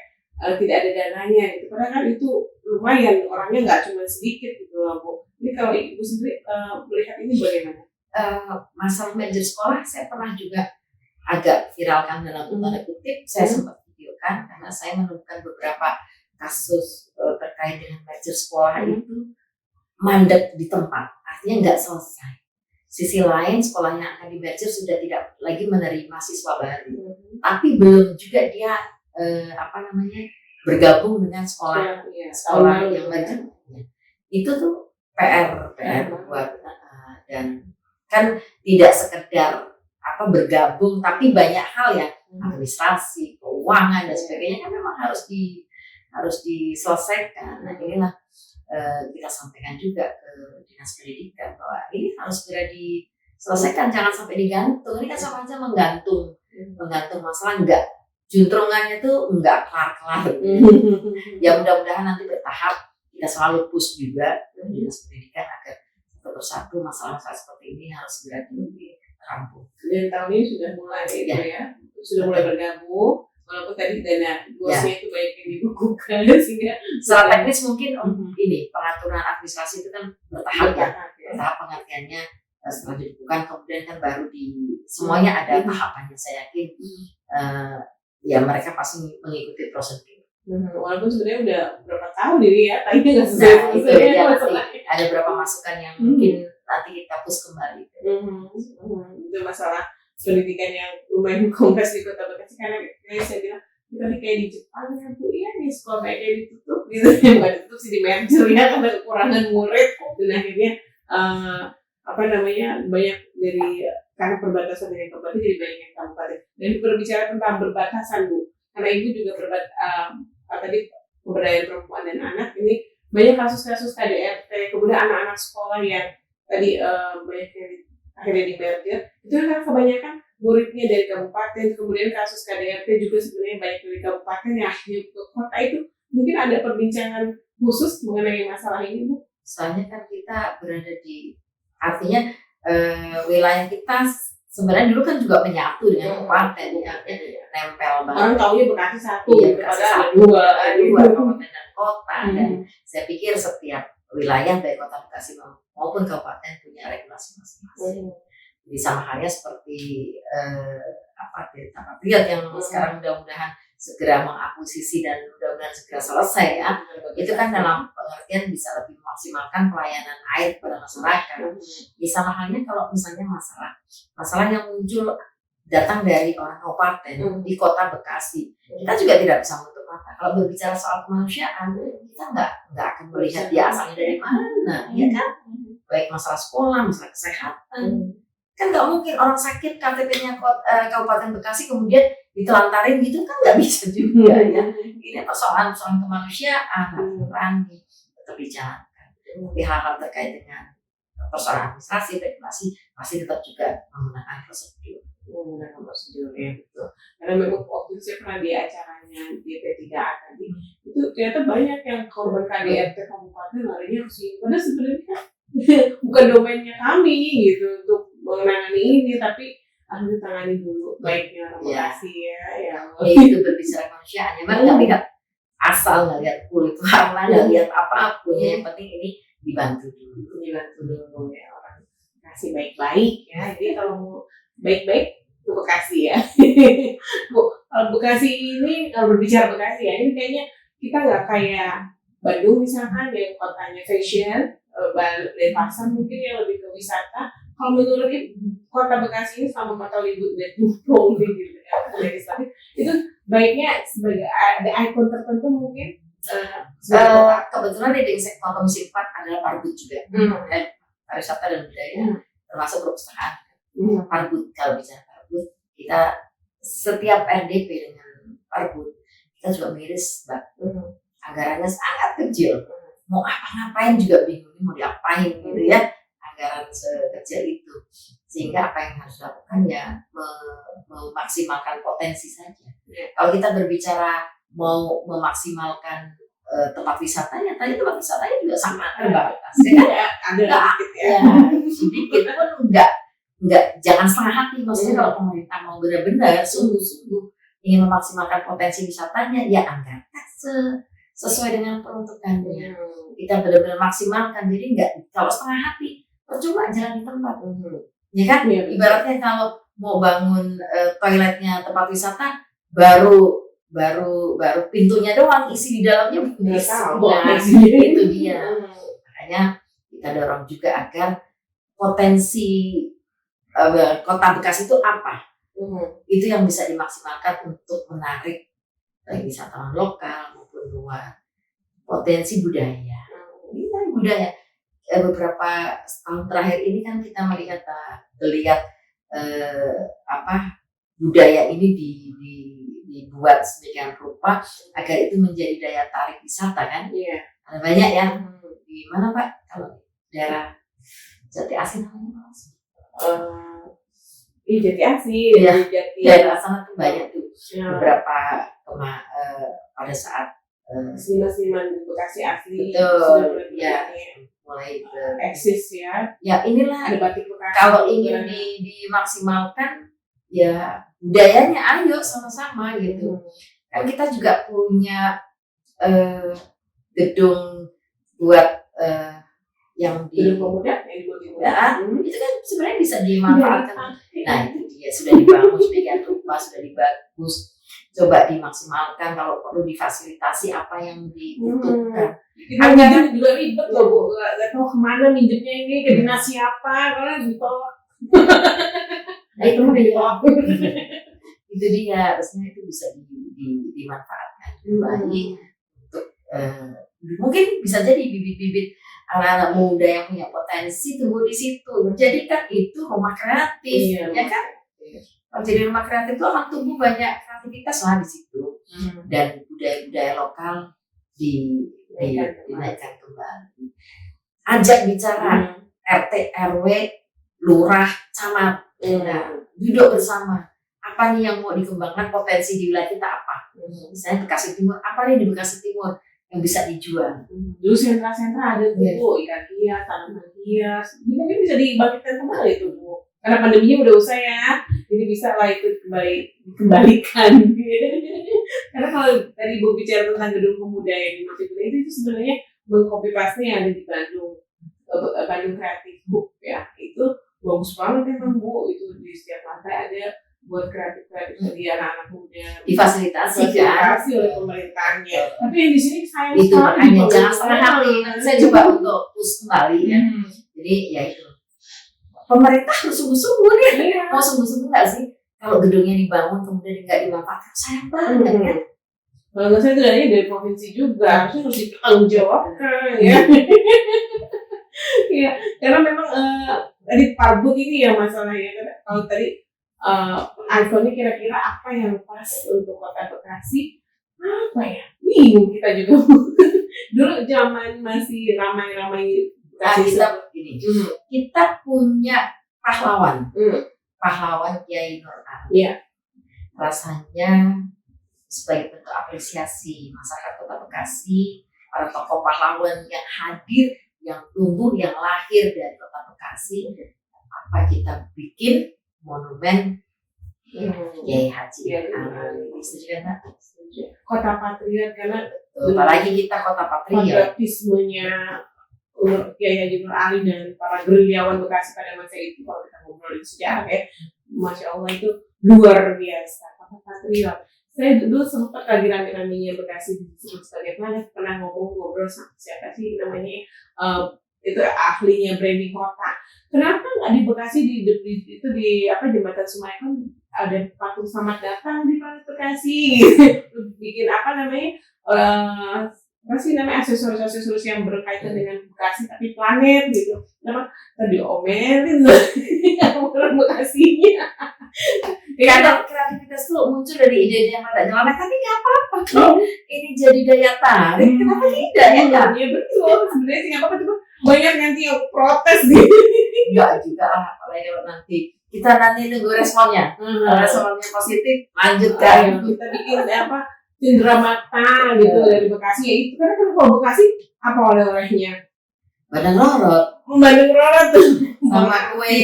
tidak ada dananya gitu. Karena kan itu lumayan, orangnya nggak cuma sedikit gitu loh Bu. Ini kalau Ibu sendiri melihat ini bagaimana? Masalah merger sekolah saya pernah juga agak viralkan dalam tanda kutip, saya sempat videokan karena saya menemukan beberapa kasus terkait dengan merger sekolah itu mandek di tempat, artinya nggak selesai. Sisi lain sekolah yang akan di merger sudah tidak lagi menerima siswa baru, tapi belum juga dia bergabung dengan sekolah yang merger. Itu tuh PR buat dan kan tidak sekedar bergabung, tapi banyak hal ya, administrasi, keuangan dan sebagainya kan memang harus diselesaikan. Nah inilah kita sampaikan juga ke Dinas Pendidikan bahwa ini harus segera diselesaikan, jangan sampai digantung. Ini kan sama aja menggantung masalah, enggak juntrungannya tuh enggak kelar-kelar. Ya mudah-mudahan nanti bertahap kita selalu push juga ke Dinas Pendidikan agar satu persatu masalah-masalah seperti ini harus segera rampung. Dan tahun ini sudah mulai itu sudah mulai bergabung. Walaupun tadi dana bosnya itu banyak yang dibekukan sehingga secara teknis mungkin ini pengaturan administrasi itu kan bertahap ya. Bertahap pengertiannya setelah dibukukan kemudian kan baru di semuanya ada tahapannya. Saya yakin ya mereka pasti mengikuti prosedur. Walaupun sebenarnya udah berapa tahun ini ya, tadinya nggak sesuai. Nah, itu ya ada beberapa masukan yang mungkin nanti kita push kembali. Itu masalah pendidikan yang lumayan kompleks di Kota Bekasi karena kayak saya bilang kita kayak di Jepang ya Bu ya, di sekolah kayak ditutup gitu ya, nggak ditutup sih, di merger ya karena kekurangan murid dan akhirnya banyak dari karena perbatasan dengan kabupaten jadi banyak yang kabupaten. Dan berbicara tentang berbatasan Bu, karena Ibu juga tadi pemberdayaan perempuan dan anak, ini banyak kasus-kasus KDRT, kemudian anak-anak sekolah yang tadi banyak yang akhirnya di merger, itu kan kebanyakan muridnya dari kabupaten, kemudian kasus KDRT juga sebenarnya banyak dari kabupaten yang akhirnya ke kota. Itu mungkin ada perbincangan khusus mengenai masalah ini Bu? Soalnya kan kita berada di, artinya wilayah kita sebenarnya dulu kan juga menyatu dengan kabupaten ya, nempel banget. Orang taunya Bekasi satu, Bekasi ada dua kabupaten dan kota. Dan saya pikir setiap wilayah baik Kota Bekasi maupun kabupaten punya regulasi masing-masing. Jadi sama halnya seperti Tirta Patriot yang sekarang mudah-mudahan segera mengakuisisi dan mudah-mudahan segera selesai ya. Itu kan dalam pengertian bisa lebih memaksimalkan pelayanan air kepada masyarakat. Ya sama halnya kalau misalnya masalah yang muncul datang dari orang kabupaten di Kota Bekasi, kita juga tidak bisa menutup mata. Kalau berbicara soal kemanusiaan, kita nggak akan melihat dia asalnya dari mana, ya kan? Baik masalah sekolah, masalah kesehatan, kan nggak mungkin orang sakit KTP-nya Kabupaten Bekasi kemudian ditelantarin gitu kan nggak bisa juga ya. Ini persoalan kemanusiaan, berani tetap dijalankan. Tapi hal-hal terkait dengan persoalan administrasi, regulasi pasti tetap juga menggunakan prosedur. Ya betul. Karena memang waktu itu saya pernah di acaranya DP3A tadi, itu ternyata banyak yang korban KDRT kabupaten larinya harus ini. Padahal sebenarnya bukan domainnya kami gitu untuk menangani ini, tapi harus ditangani dulu baiknya orang Bekasi ya. Itu berbicara kemanusiaan ya, nggak lihat asal, nggak lihat kulit warna, nggak lihat apa-apun. Yang penting ini dibantu dulu ya, orang Bekasi baik-baik ya. Jadi kalau mau baik-baik ke Bekasi ya. Bu, kalau Bekasi ini, kalau berbicara Bekasi ya, ini kayaknya kita nggak kayak Bandung misalkan yang kotanya fashion, Denpasar mungkin yang lebih ke wisata. Kalau menurut Kota Bekasi ini sama Kota Libut dan Jumprong gitu ya, legislatif itu baiknya sebagai ada ikon tertentu mungkin. Kebetulan di Komisi 4 adalah Parbud juga, pariwisata dan budaya, termasuk perpustakaan. Parbud, kalau bicara Parbud, kita setiap RDP dengan Parbud kita juga miris, anggarannya sangat kecil. Mau ngapain juga bingung mau diapain gitu ya, anggaran sekecil itu, sehingga apa yang harus dilakukan ya memaksimalkan potensi saja. Kalau kita berbicara mau memaksimalkan tempat wisatanya, tadi tempat wisatanya juga sangat terbatas ya, ada sedikit pun enggak, jangan setengah hati. Maksudnya kalau pemerintah mau benar-benar sungguh-sungguh ingin memaksimalkan potensi wisatanya, ya anggaran sesuai dengan peruntukannya. Kita benar-benar maksimalkan, jadi enggak kalau setengah hati percuma jalan di tempat. Ya kan? Ibaratnya kalau mau bangun toiletnya tempat wisata baru pintunya doang, isi di dalamnya bisa. Itu dia. Makanya kita dorong juga agar potensi Kota Bekasi itu apa? Itu yang bisa dimaksimalkan untuk menarik baik wisatawan lokal maupun luar. Potensi budaya. Ini budaya. Beberapa tahun terakhir ini kan kita melihat budaya ini dibuat sedemikian rupa agar itu menjadi daya tarik wisata kan? Iya. Ada banyak ya. Di mana Pak? Kalau daerah Jati Asih namanya Mas? Jati Asih. Daerah sana tuh banyak tuh. Beberapa pada saat seniman di Bekasi asli betul ya, mulai eksis ya. Ya inilah Ada batik Bekasi. kalau ingin dimaksimalkan ya budayanya ayo sama-sama gitu. Kan kita juga punya gedung buat yang di gedung pemuda yang dibuat itu kan sebenarnya bisa dimanfaatkan. Nah itu dia sudah dibangun sedemikian rupa, sudah dibagus, coba dimaksimalkan, kalau perlu difasilitasi apa yang dibutuhkan. Hanya juga ribet loh Bu, nggak tahu kemana minjemnya ini, ke dinas siapa, karena ditolak. Nah itu dia. Itu dia, harusnya itu bisa dimanfaatkan kembali untuk mungkin bisa jadi bibit-bibit anak-anak muda yang punya potensi tumbuh di situ. Jadikan itu rumah kreatif, ya kan? Kalau jadi rumah kreatif itu akan tumbuh banyak kreativitas lah di situ, dan budaya-budaya lokal dinaikkan kembali. Ajak bicara RT, RW, lurah, camat, duduk bersama. Apa nih yang mau dikembangkan, potensi di wilayah kita apa? Misalnya Bekasi Timur, apa nih di Bekasi Timur yang bisa dijual? Dulu sentra-sentra ada tuh Bu, ikan hias, tanaman hias, mungkin bisa dibangkitkan kembali tuh Bu. Karena pandeminya udah usai ya, jadi bisa lah itu dikembalikan. Karena kalau tadi Bu bicara tentang gedung pemuda yang di Mojokerto itu sebenarnya mengcopy paste yang ada di Bandung Kreatif Bu ya, itu bagus banget memang Bu, itu di setiap lantai ada buat kreatif bagi anak-anak muda, difasilitasi oleh pemerintahnya. Tapi yang di sini sayang itu makanya jangan setengah hati. Saya coba untuk push kembali ya. Jadi ya itu pemerintah harus sungguh-sungguh nih. Mau sungguh-sungguh nggak sih? Kalau gedungnya dibangun kemudian nggak dimanfaatkan, sayang banget kan? Kalau nggak saya tidak dari provinsi juga, harusnya harus dipertanggungjawabkan ya. Ya, karena memang tadi Parbuk ini ya masalahnya. Kalau tadi iPhone-nya kira-kira apa yang pas untuk kota Bekasi? Apa ya? Bingung kita juga. Dulu zaman masih ramai-ramai Bekasi. Kita punya pahlawan. Pahlawan Kiai Nur Ali. Iya. Rasanya sebagai bentuk apresiasi masyarakat Kota Bekasi, para tokoh pahlawan yang hadir, yang tumbuh, yang lahir dari Kota Bekasi, apa kita bikin monumen Kiai Haji Nur Ali. Setuju kan? Kota Patriot, karena apalagi kita Kota Patriot. patriotismenya Kiai Haji Nur Ali dan para gerilyawan Bekasi pada masa itu, kalau kita ngobrol di sejarah ya, Masya Allah itu luar biasa. Kota Patriot. Saya dulu sempat lagi rame-ramenya Bekasi disebut sebagai mana, pernah ngobrol sama siapa sih namanya, itu ahlinya branding kota. Kenapa nggak di Bekasi itu di Jembatan Sumayak kan ada patung selamat datang di Bekasi gitu. Bikin aksesoris yang berkaitan dengan Bekasi tapi planet gitu. Kenapa tadi omelin orang Bekasinya. Kadang kreativitas tuh muncul dari ide-ide yang ada nyelana, tapi nggak apa-apa kalau ini jadi daya tarik, kenapa tidak ya kan? Iya betul, sebenarnya sih nggak apa-apa, cuma banyak nanti yang protes gitu. Enggak juga lah, apalagi kalau nanti kita nunggu responnya, kalau responnya positif lanjutkan. Kita bikin cenderamata gitu dari Bekasi ya, itu karena kalau Bekasi apa oleh-olehnya? Bandeng Rorot. Bandeng Rorot tuh sama kue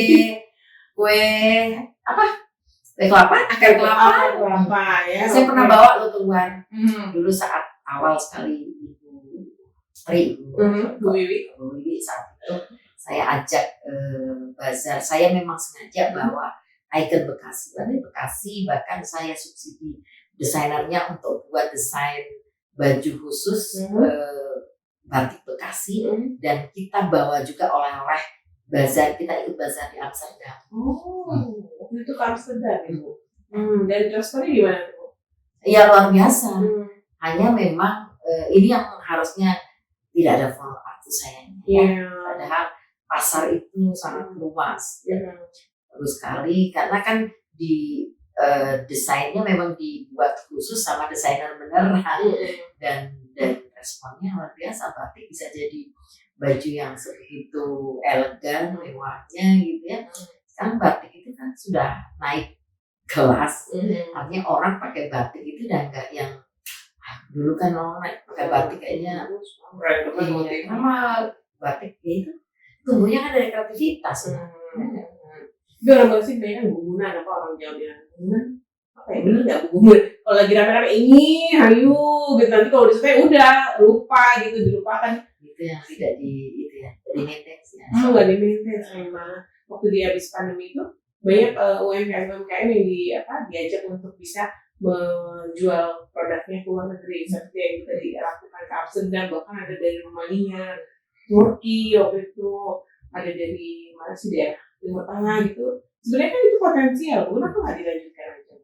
kelapa, akar kelapa ya. Saya pernah bawa lo keluar dulu saat awal sekali Bu Wiwi saat itu saya ajak bazar. Saya memang sengaja bawa ikon Bekasi, bahkan saya subsidi desainernya untuk buat desain baju khusus batik Bekasi, dan kita bawa juga oleh-oleh bazar. Kita ikut bazar di Amsterdam. Itu ke Amsterdam ya Bu. Dan responnya gimana Bu? Ya luar biasa. Hanya memang ini yang harusnya tidak ada follow up sayangnya. Padahal pasar itu sangat luas, bagus sekali, karena kan di desainnya memang dibuat khusus sama desainer beneran, dan responnya luar biasa. Batik bisa jadi baju yang sebegitu elegan, mewahnya gitu ya. Sekarang batik itu kan sudah naik kelas, artinya orang pakai batik itu udah nggak yang dulu kan orang pakai batik kayaknya sama batik itu tumbuhnya kan dari kreativitas. Itu orang Bekasi banyak kan gugunan, apa orang Jawa bilang gugunan apa ya, bener nggak gugunan? Kalau lagi rame-rame ini hayu gitu, nanti kalau disukai udah lupa gitu, dilupakan. Itu yang tidak di itu ya, di maintenance ya. Nggak di maintenance memang. Waktu di habis pandemi itu banyak UMKM yang diajak untuk bisa menjual produknya ke luar negeri, seperti yang kita dilakukan ke Amsterdam, bahkan ada dari Romania, Turki waktu itu, ada dari mana sih daerah Timur Tengah gitu. Sebenarnya kan itu potensial, kenapa nggak dilanjutkan aja?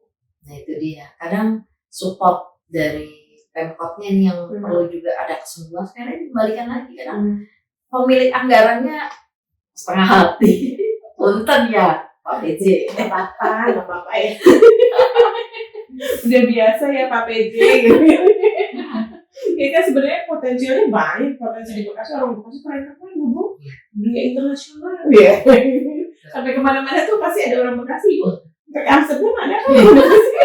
Nah itu dia, kadang support dari Pemkotnya nih yang perlu juga ada kesungguhan. Sekarang dikembalikan lagi, kadang pemilik anggarannya setengah hati. Punten ya Pak PJ. Nggak apa-apa ya. Udah biasa ya Pak PJ. Kita sebenarnya potensialnya banyak, potensi di Bekasi, orang Bekasi keren-keren Bu. Dunia internasional ya. Sampai kemana-mana tuh pasti ada orang Bekasi Bu. Sampai Amsterdam ada kan orang Bekasi.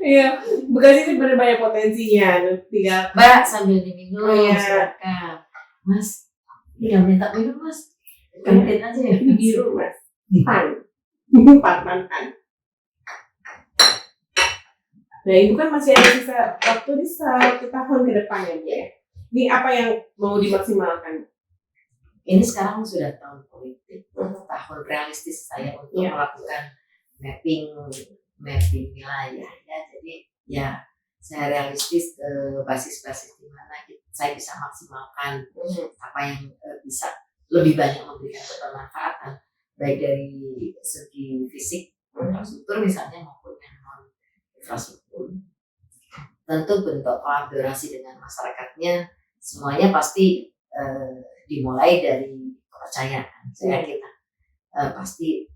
Iya, Bekasi ini benar banyak potensinya. Tinggal Mbak sambil diminum, ya. silakan. Mas, tinggal minta minum Mas. Kantin aja ya. Biru Mas. Pan. Nah, Ibu kan masih ada sisa waktu di 1 tahun ke depan ya Bu ya. Ini apa yang mau dimaksimalkan? Ini sekarang sudah tahun politik, tahun realistis saya untuk melakukan mapping wilayah ya. Jadi ya saya realistis ke basis-basis di mana saya bisa maksimalkan apa yang bisa lebih banyak memberikan kebermanfaatan baik dari segi fisik infrastruktur misalnya maupun yang non infrastruktur. Tentu bentuk kolaborasi dengan masyarakatnya semuanya pasti dimulai dari kepercayaan. Saya kira pasti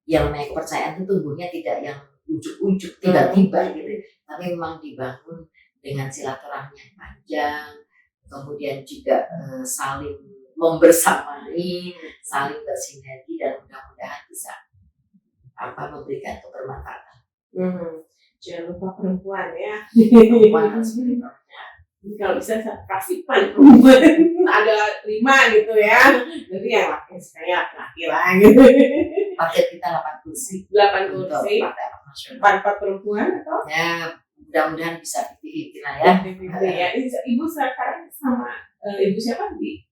yang namanya kepercayaan itu tumbuhnya tidak yang ujuk-ujuk tiba-tiba gitu, tapi memang dibangun dengan silaturahmi yang panjang, kemudian juga saling membersamai, saling bersinergi dan mudah-mudahan bisa memberikan kebermanfaatan. Jangan lupa perempuan ya. Perempuan harus menjadi perempuan. Kalau bisa Rasipan perempuan ada 5 gitu ya. Jadi yang laki saya laki lah gitu. Target kita 8 kursi. 8 kursi. Partai Amanat Nasional. 4 perempuan atau? Ya mudah-mudahan bisa 50-50 lah ya. Ya. Ibu sekarang sama ibu siapa di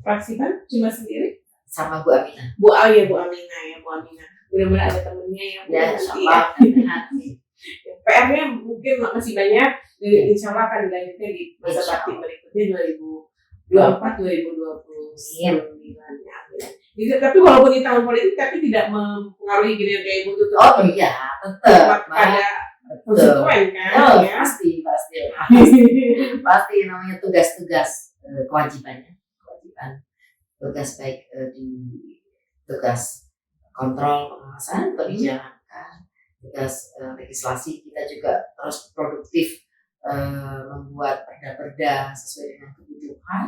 Rasipan cuma sendiri? Sama Bu Aminah. Bu Aminah ya Bu Aminah. Mudah-mudahan ada temennya yang nanti. PR-nya mungkin masih banyak. Insya Allah akan dilanjutkan di masa bakti berikutnya 2024-2029 ya. Jadi, tapi walaupun di tahun politik tapi tidak mempengaruhi kinerja Ibu tuh. Oh iya, tetap ada konstituen kan? Ya. Pasti namanya tugas-tugas kewajiban tugas baik di tugas kontrol pengawasan kebijakan, tugas legislasi kita juga terus produktif membuat perda-perda sesuai dengan kebutuhan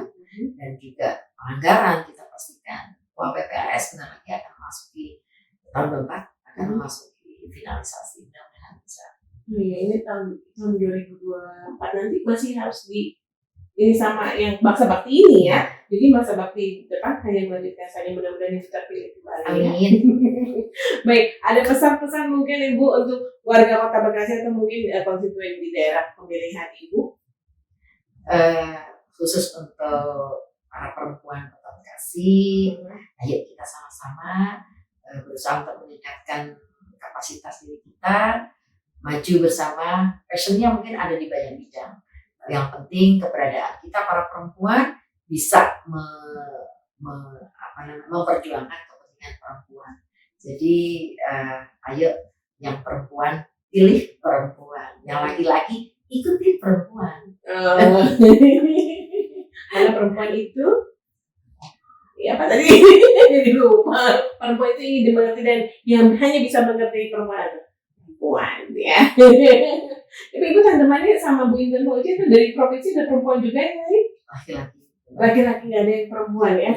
dan juga anggaran kita pastikan bahwa PPAS benar lagi akan memasuki tahun keempat akan memasuki finalisasi, mudah-mudahan bisa. Iya, ini tahun 2024 nanti masih harus ini sama yang masa bakti ini ya. Jadi masa bakti depan hanya melanjutkan saja, mudah-mudahan itu terpilih kembali. Amin. Baik, ada pesan-pesan mungkin Ibu untuk warga Kota Bekasi atau mungkin konstituen di daerah pemilihan Ibu? Khusus untuk para perempuan Kota Bekasi, ayo kita sama-sama berusaha untuk meningkatkan kapasitas diri kita, maju bersama. Passionnya mungkin ada di banyak bidang. Yang penting keberadaan kita para perempuan bisa memperjuangkan kepentingan perempuan. Jadi ayo yang perempuan pilih perempuan, yang laki-laki ikuti perempuan. Karena perempuan itu apa tadi? Jadi lupa. Perempuan itu ingin dimengerti dan yang hanya bisa mengerti perempuan ya. Tapi Ibu teman-temannya sama Bu Intan Fauzi itu dari provinsi ada perempuan juga yang lain? Laki-laki nggak ada yang perempuan ya?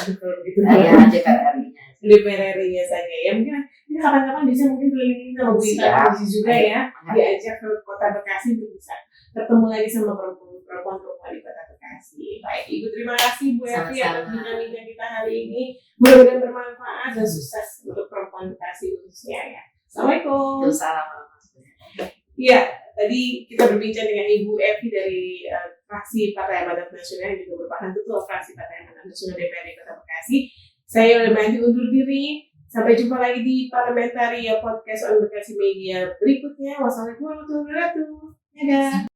Gitu. Hanya DPR-nya. DPR-nya saja ya. Mungkin kapan-kapan bisa mungkin keliling sama Bu Intan Fauzi juga ya. Diajak ke Kota Bekasi untuk bisa ketemu lagi sama perempuan di Kota Bekasi. Bekasi. Baik, Ibu terima kasih Bu Evi atas Sama-sama. dinamika kita hari ini. Mudah-mudahan bermanfaat dan sukses untuk perempuan Bekasi khususnya ya. Assalamualaikum. Salam. Ya, tadi kita berbincang dengan Ibu Evi dari fraksi Partai Amanat Nasional yang juga merupakan ketua fraksi Partai Amanat Nasional DPRD Kota Bekasi. Saya Yolanda undur diri. Sampai jumpa lagi di Parlementaria Podcast on Bekasi Media berikutnya. Wassalamualaikum warahmatullahi wabarakatuh. Dadah.